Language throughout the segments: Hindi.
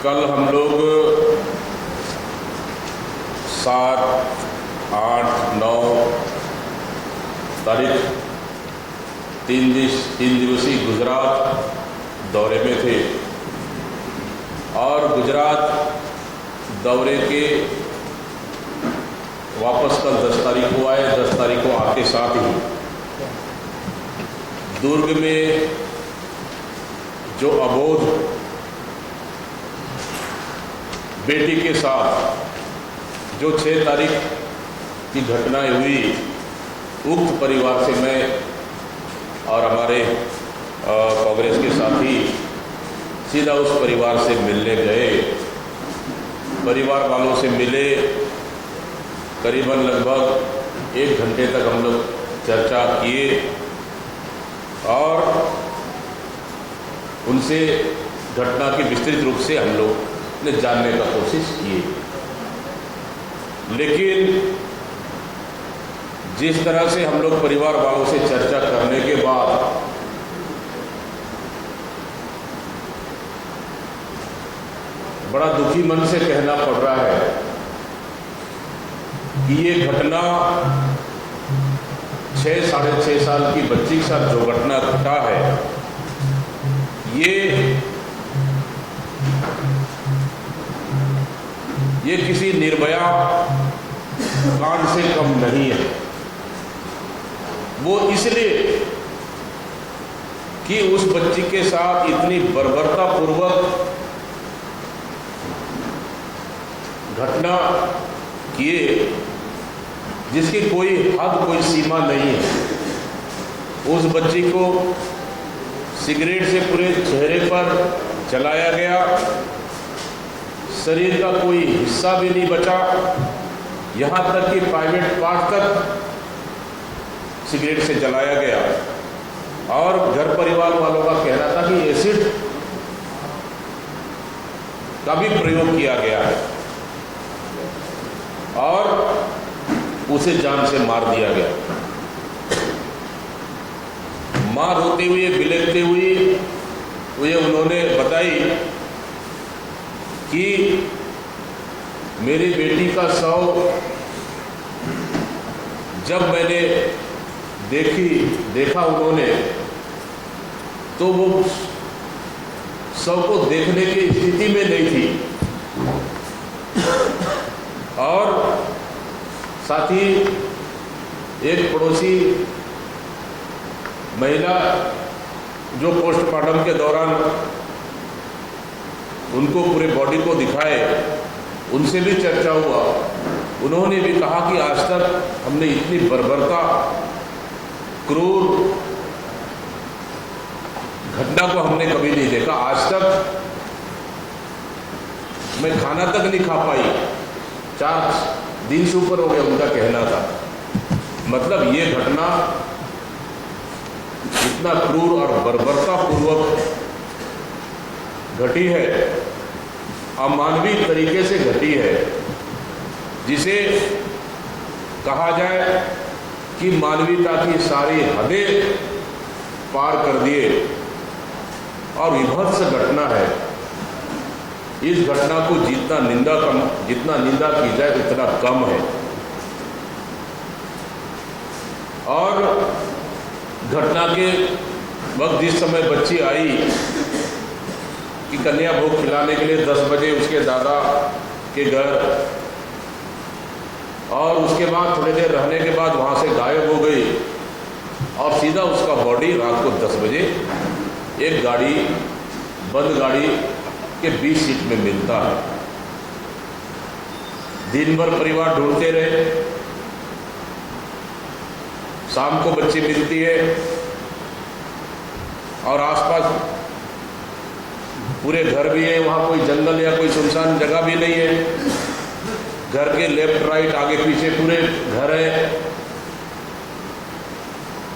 कल हम लोग 7, 8, 9 तारीख 3 दिवसीय गुजरात दौरे में थे और गुजरात दौरे के वापस कल 10 तारीख को आए। 10 तारीख को आते साथ ही दुर्ग में जो अबोध बेटी के साथ जो 6 तारीख की घटनाएं हुई, उक्त परिवार से मैं और हमारे कांग्रेस के साथी सीधा उस परिवार से मिलने गए। परिवार वालों से मिले, करीबन लगभग 1 घंटे तक हम लोग चर्चा किए और उनसे घटना की विस्तृत रूप से हम लोग ने जानने का कोशिश की। लेकिन जिस तरह से हम लोग परिवार वालों से चर्चा करने के बाद बड़ा दुखी मन से कहना पड़ रहा है कि ये घटना 6 साढ़े 6 साल की बच्ची के साथ जो घटना घटा है, ये किसी निर्भया कांड से कम नहीं है। वो इसलिए कि उस बच्ची के साथ इतनी बर्बरतापूर्वक घटना किए जिसकी कोई हद, कोई सीमा नहीं है। उस बच्ची को सिगरेट से पूरे चेहरे पर जलाया गया, शरीर का कोई हिस्सा भी नहीं बचा, यहाँ तक कि प्राइवेट पार्ट तक सिगरेट से जलाया गया। और घर परिवार वालों का कहना था कि एसिड का भी प्रयोग किया गया है और उसे जान से मार दिया गया। मां रोते हुए, बिलखते हुए उन्होंने बताई कि मेरी बेटी का शव जब मैंने देखा उन्होंने, तो वो शव को देखने की स्थिति में नहीं थी। और साथ ही एक पड़ोसी महिला जो पोस्टमार्टम के दौरान उनको पूरे बॉडी को दिखाए, उनसे भी चर्चा हुआ। उन्होंने भी कहा कि आज तक हमने इतनी बर्बरता, क्रूर घटना को हमने कभी नहीं देखा। आज तक मैं खाना तक नहीं खा पाई, 4 दिन से ऊपर हो गया, उनका कहना था। मतलब ये घटना इतना क्रूर और बर्बरतापूर्वक घटी है, अमानवीय तरीके से घटी है, जिसे कहा जाए कि मानवीयता की सारी हदें पार कर दिए और विभत्स घटना है। इस घटना को जितना निंदा की जाए उतना कम है। और घटना के वक्त जिस समय बच्ची आई कि कन्या भोग खिलाने के लिए 10 बजे उसके दादा के घर, और उसके बाद थोड़ी देर रहने के बाद वहाँ से गायब हो गई और सीधा उसका बॉडी रात को 10 बजे एक गाड़ी, बंद गाड़ी के 20 सीट में मिलता है। दिन भर परिवार ढूंढते रहे, शाम को बच्ची मिलती है और आसपास पूरे घर भी है, वहाँ कोई जंगल या कोई सुनसान जगह भी नहीं है। घर के लेफ्ट राइट आगे पीछे पूरे घर है।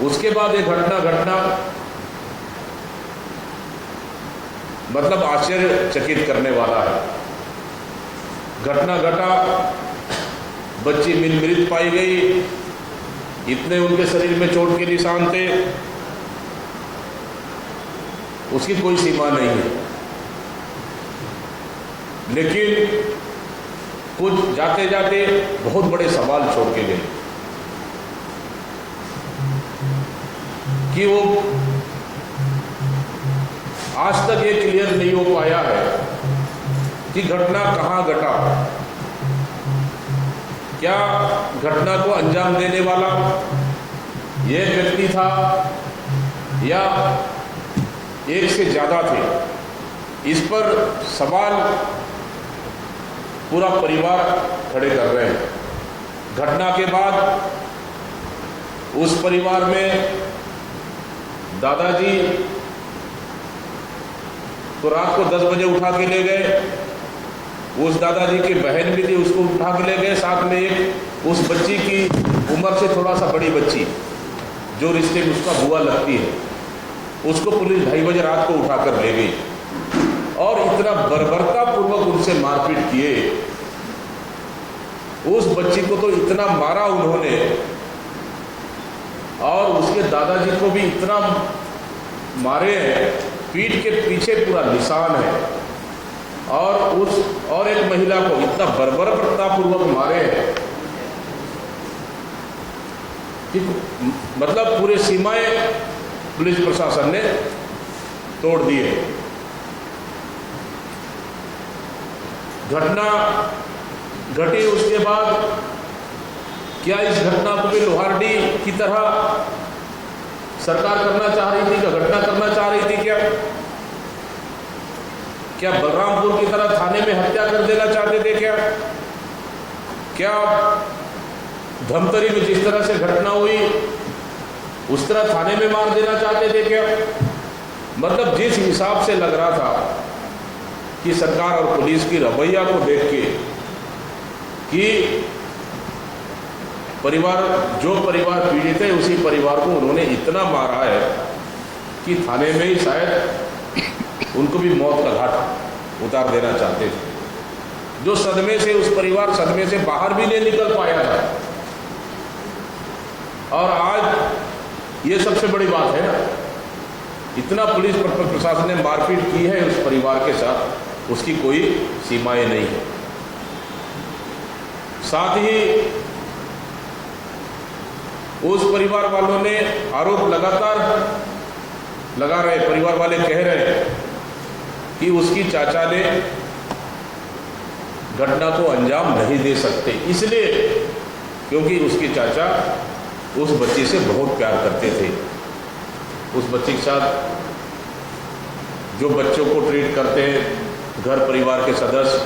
उसके बाद ये घटना मतलब आश्चर्यचकित करने वाला है। घटना घटा, बच्ची मृत पाई गई, इतने उनके शरीर में चोट के निशान थे, उसकी कोई सीमा नहीं है। लेकिन कुछ जाते जाते बहुत बड़े सवाल छोड़ के गए कि वो आज तक ये क्लियर नहीं हो पाया है कि घटना कहाँ घटा। क्या घटना को अंजाम देने वाला ये व्यक्ति था या एक से ज्यादा थे? इस पर सवाल पूरा परिवार खड़े कर रहे हैं। घटना के बाद उस परिवार में दादाजी तो रात को 10 बजे उठा के ले गए, उस दादाजी की बहन भी थी, उसको उठा के ले गए, साथ में एक उस बच्ची की उम्र से थोड़ा सा बड़ी बच्ची जो रिश्ते में उसका बुआ लगती है, उसको पुलिस 2:30 बजे रात को उठाकर ले गई और इतना बर्बरता पूर्वक उनसे मारपीट किए। उस बच्ची को तो इतना मारा उन्होंने और उसके दादाजी को भी इतना मारे हैं, पीठ के पीछे पूरा निशान है, और एक महिला को इतना बर्बरतापूर्वक मारे हैं कि मतलब पूरे सीमाएं पुलिस प्रशासन ने तोड़ दी है। घटना घटी उसके बाद क्या इस घटना को भी लोहारडी की तरह सरकार करना चाह रही थी, क्या घटना करना चाह रही थी? क्या बलरामपुर की तरह थाने में हत्या कर देना चाहते थे? क्या धमतरी में जिस तरह से घटना हुई उस तरह थाने में मार देना चाहते थे? क्या मतलब जिस हिसाब से लग रहा था कि सरकार और पुलिस की रवैया को देख के कि जो परिवार पीड़ित है उसी परिवार को उन्होंने इतना मारा है कि थाने में ही शायद उनको भी मौत का घाट उतार देना चाहते थे। जो सदमे से उस परिवार सदमे से बाहर भी नहीं निकल पाया था। और आज ये सबसे बड़ी बात है ना, इतना पुलिस प्रशासन ने मारपीट की है उस परिवार के साथ, उसकी कोई सीमाएं नहीं है। साथ ही उस परिवार वालों ने आरोप लगातार लगा रहे, परिवार वाले कह रहे हैं कि उसकी चाचा ने घटना को अंजाम नहीं दे सकते, इसलिए क्योंकि उसकी चाचा उस बच्ची से बहुत प्यार करते थे। उस बच्ची के साथ जो बच्चों को ट्रीट करते हैं घर परिवार के सदस्य,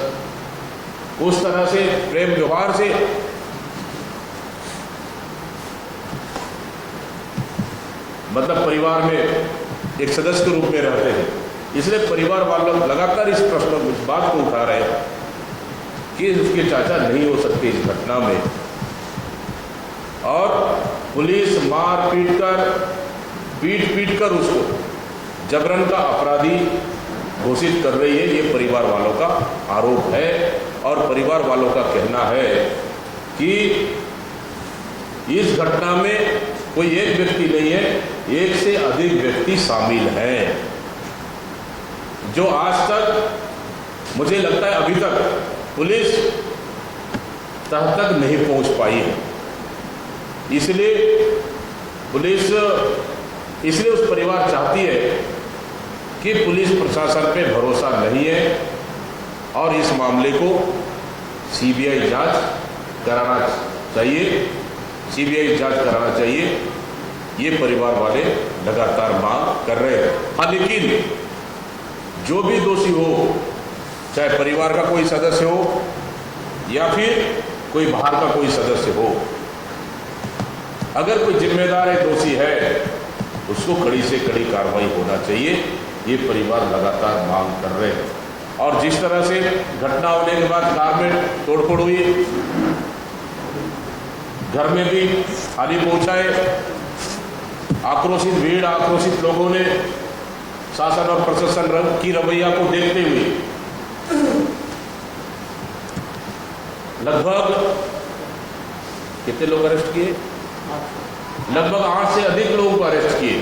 उस तरह से प्रेम व्यवहार से मतलब परिवार में एक सदस्य के रूप में रहते हैं। इसलिए परिवार वालों लगातार इस बात को उठा रहे हैं कि उसके चाचा नहीं हो सकते इस घटना में, और पुलिस मार पीट कर उसको जबरन का अपराधी घोषित कर रही है। ये परिवार वालों का आरोप है और परिवार वालों का कहना है कि इस घटना में कोई एक व्यक्ति नहीं है, एक से अधिक व्यक्ति शामिल हैं, जो आज तक मुझे लगता है अभी तक पुलिस तह तक नहीं पहुंच पाई है। इसलिए उस परिवार चाहती है कि पुलिस प्रशासन पे भरोसा नहीं है और इस मामले को सीबीआई जांच कराना चाहिए, सीबीआई जांच कराना चाहिए। ये परिवार वाले लगातार मांग कर रहे हैं। हाँ, लेकिन जो भी दोषी हो, चाहे परिवार का कोई सदस्य हो या फिर कोई बाहर का कोई सदस्य हो, अगर कोई जिम्मेदार है, दोषी है, उसको कड़ी से कड़ी कार्रवाई होना चाहिए। ये परिवार लगातार मांग कर रहे हैं। और जिस तरह से घटना होने के बाद कार में तोड़फोड़ हुई, घर में भी हानि पहुंचाए, आक्रोशित भीड़, आक्रोशित लोगों ने शासन और प्रशासन की रवैया को देखते हुए लगभग कितने लोग अरेस्ट किए? लगभग 8 से अधिक लोगों को अरेस्ट किए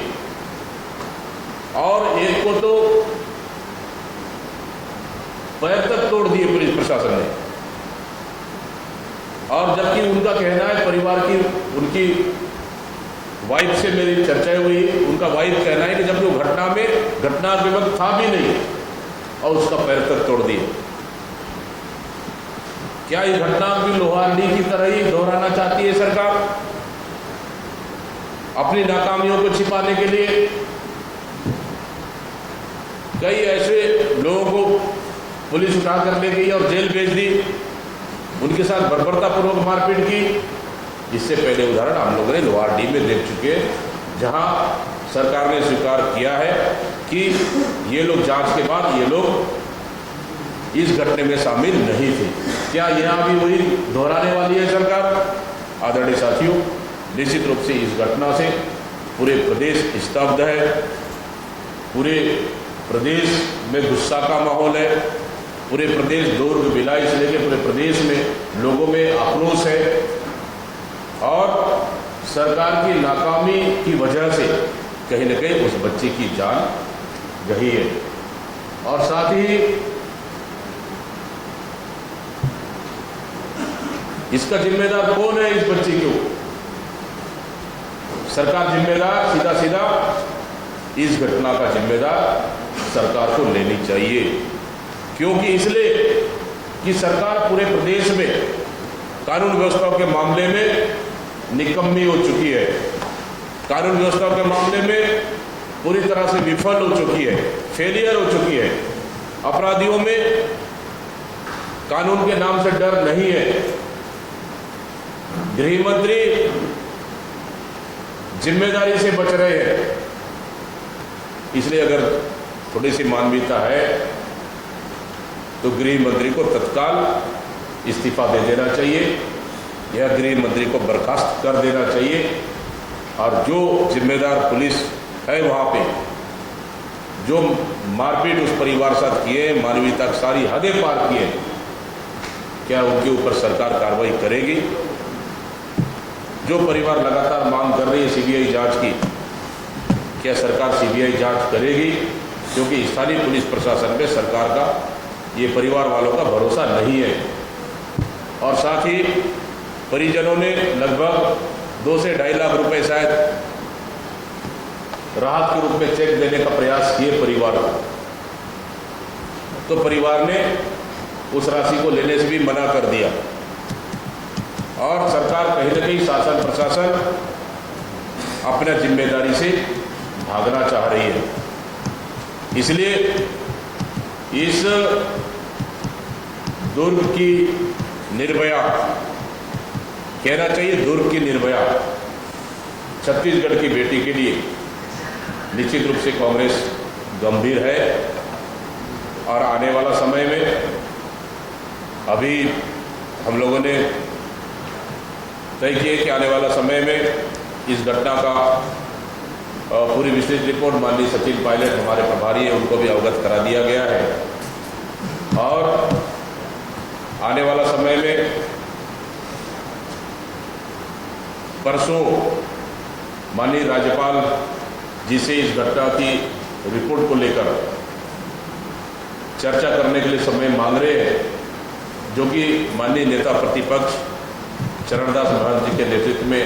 और एक को तो पैर तक तोड़ दिए पुलिस प्रशासन ने। और जबकि उनका कहना है, परिवार की उनकी वाइफ से मेरी चर्चा हुई, उनका वाइफ कहना है कि जब वो घटना के वक्त था भी नहीं और उसका पैर तक तोड़ दिए। क्या इस घटना भी लोहारडी की तरह ही दोहराना चाहती है सरकार अपनी नाकामियों को छिपाने के लिए? कई ऐसे लोगों को पुलिस उठा कर ले गई और जेल भेज दी, उनके साथ बर्बरतापूर्वक मारपीट की। इससे पहले उदाहरण हम लोगों ने लोहारडी में देख चुके हैं, जहां सरकार ने स्वीकार किया है कि ये लोग जांच के बाद ये लोग इस घटना में शामिल नहीं थे। क्या यहाँ भी वही दोहराने वाली है सरकार? आदरणीय साथियों, निश्चित रूप से इस घटना से पूरे प्रदेश स्तब्ध है, पूरे प्रदेश में गुस्सा का माहौल है, पूरे प्रदेश दुर्ग भिलाई से लेकर पूरे प्रदेश में लोगों में आक्रोश है और सरकार की नाकामी की वजह से कहीं न कहीं उस बच्चे की जान गई है। और साथ ही इसका जिम्मेदार कौन है? इस बच्चे को सरकार जिम्मेदार, सीधा सीधा इस घटना का जिम्मेदार सरकार को लेनी चाहिए। क्योंकि इसलिए कि सरकार पूरे प्रदेश में कानून व्यवस्था के मामले में निकम्मी हो चुकी है, कानून व्यवस्था के मामले में पूरी तरह से विफल हो चुकी है, फेलियर हो चुकी है। अपराधियों में कानून के नाम से डर नहीं है। गृह मंत्री जिम्मेदारी से बच रहे हैं। इसलिए अगर थोड़ी सी मानवीयता है तो गृह मंत्री को तत्काल इस्तीफा दे देना चाहिए या गृह मंत्री को बर्खास्त कर देना चाहिए। और जो जिम्मेदार पुलिस है वहाँ पे जो मारपीट उस परिवार साथ किए, मानवीयता की सारी हदें पार किए, क्या उनके ऊपर सरकार कार्रवाई करेगी? जो परिवार लगातार मांग कर रही है सीबीआई जांच की, क्या सरकार सीबीआई जांच करेगी? क्योंकि स्थानीय पुलिस प्रशासन पे सरकार का, ये परिवार वालों का भरोसा नहीं है। और साथ ही परिजनों ने लगभग 2 से 2.5 लाख रुपए शायद राहत के रूप में चेक देने का प्रयास किए परिवार को, तो परिवार ने उस राशि को लेने से भी मना कर दिया। और सरकार कहीं न कहीं शासन प्रशासन अपना जिम्मेदारी से भागना चाह रही है। इसलिए इस दुर्ग की निर्भया, कहना चाहिए दुर्ग की निर्भया छत्तीसगढ़ की बेटी के लिए निश्चित रूप से कांग्रेस गंभीर है। और आने वाला समय में, अभी हम लोगों ने तय किए कि आने वाला समय में इस घटना का पूरी विशेष रिपोर्ट माननीय सचिन पायलट हमारे प्रभारी हैं, उनको भी अवगत करा दिया गया है। और आने वाला समय में परसों माननीय राज्यपाल जी से इस घटना की रिपोर्ट को लेकर चर्चा करने के लिए समय मांग रहे हैं, जो कि माननीय नेता प्रतिपक्ष चरणदास महंत जी के नेतृत्व में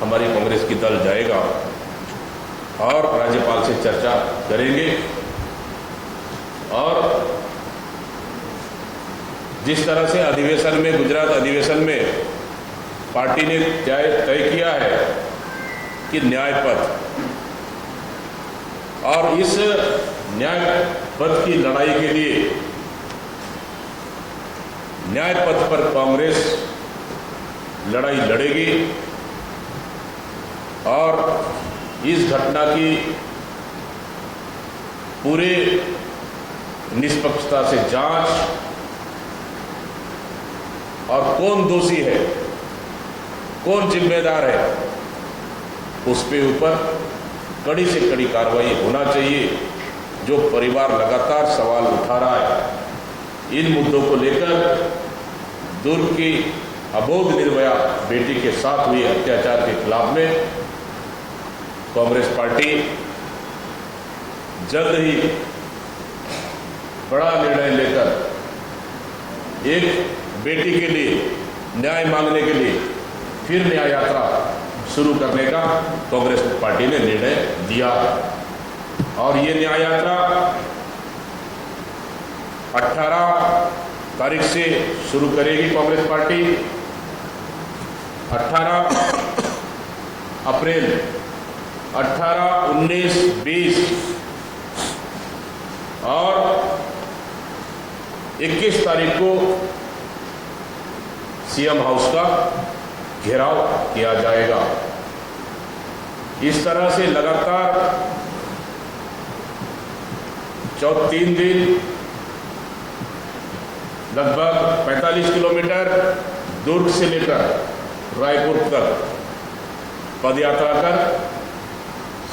हमारी कांग्रेस की दल जाएगा और राज्यपाल से चर्चा करेंगे। और जिस तरह से अधिवेशन में, गुजरात अधिवेशन में पार्टी ने तय किया है कि न्याय पथ, और इस न्याय पथ की लड़ाई के लिए न्याय पथ पर कांग्रेस लड़ाई लड़ेगी और इस घटना की पूरे निष्पक्षता से जांच और कौन दोषी है, कौन जिम्मेदार है, उस पे ऊपर कड़ी से कड़ी कार्रवाई होना चाहिए। जो परिवार लगातार सवाल उठा रहा है इन मुद्दों को लेकर, दुर्ग की अबोध निर्भया बेटी के साथ हुए अत्याचार के खिलाफ में कांग्रेस पार्टी जल्द ही बड़ा निर्णय लेकर एक बेटी के लिए न्याय मांगने के लिए फिर न्याय यात्रा शुरू करने का कांग्रेस पार्टी ने निर्णय लिया। और ये न्याय यात्रा 18 तारीख से शुरू करेगी कांग्रेस पार्टी। 18 अप्रैल, 18, 19, 20 और 21 तारीख को सीएम हाउस का घेराव किया जाएगा। इस तरह से लगातार 3 दिन लगभग 45 किलोमीटर दुर्ग से लेकर रायपुर तक पदयात्रा कर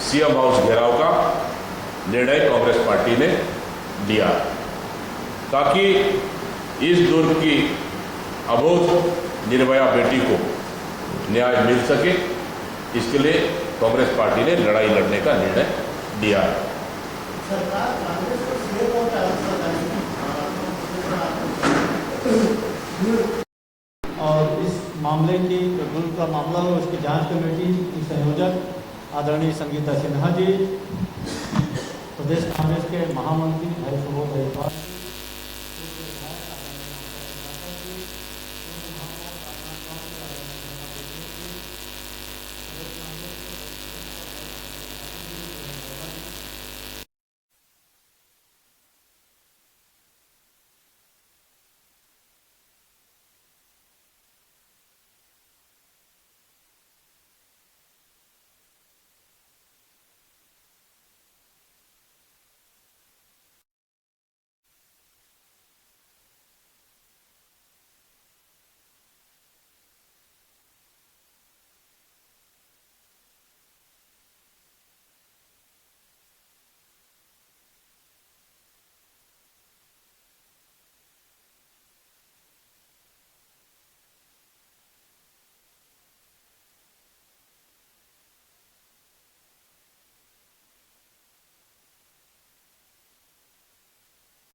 सीएम हाउस घेराव का निर्णय कांग्रेस पार्टी ने लिया, ताकि इस दुर्ग की अबोध निर्भया बेटी को न्याय मिल सके। इसके लिए कांग्रेस पार्टी ने लड़ाई लड़ने का निर्णय लिया है। सरकार कांग्रेस को सीएम और इस मामले की दुर्ग का मामला हो, उसकी जांच कमेटी की संयोजक आदरणीय संगीता सिन्हा जी, प्रदेश कांग्रेस के महामंत्री भाई सुबोध अहिरवार,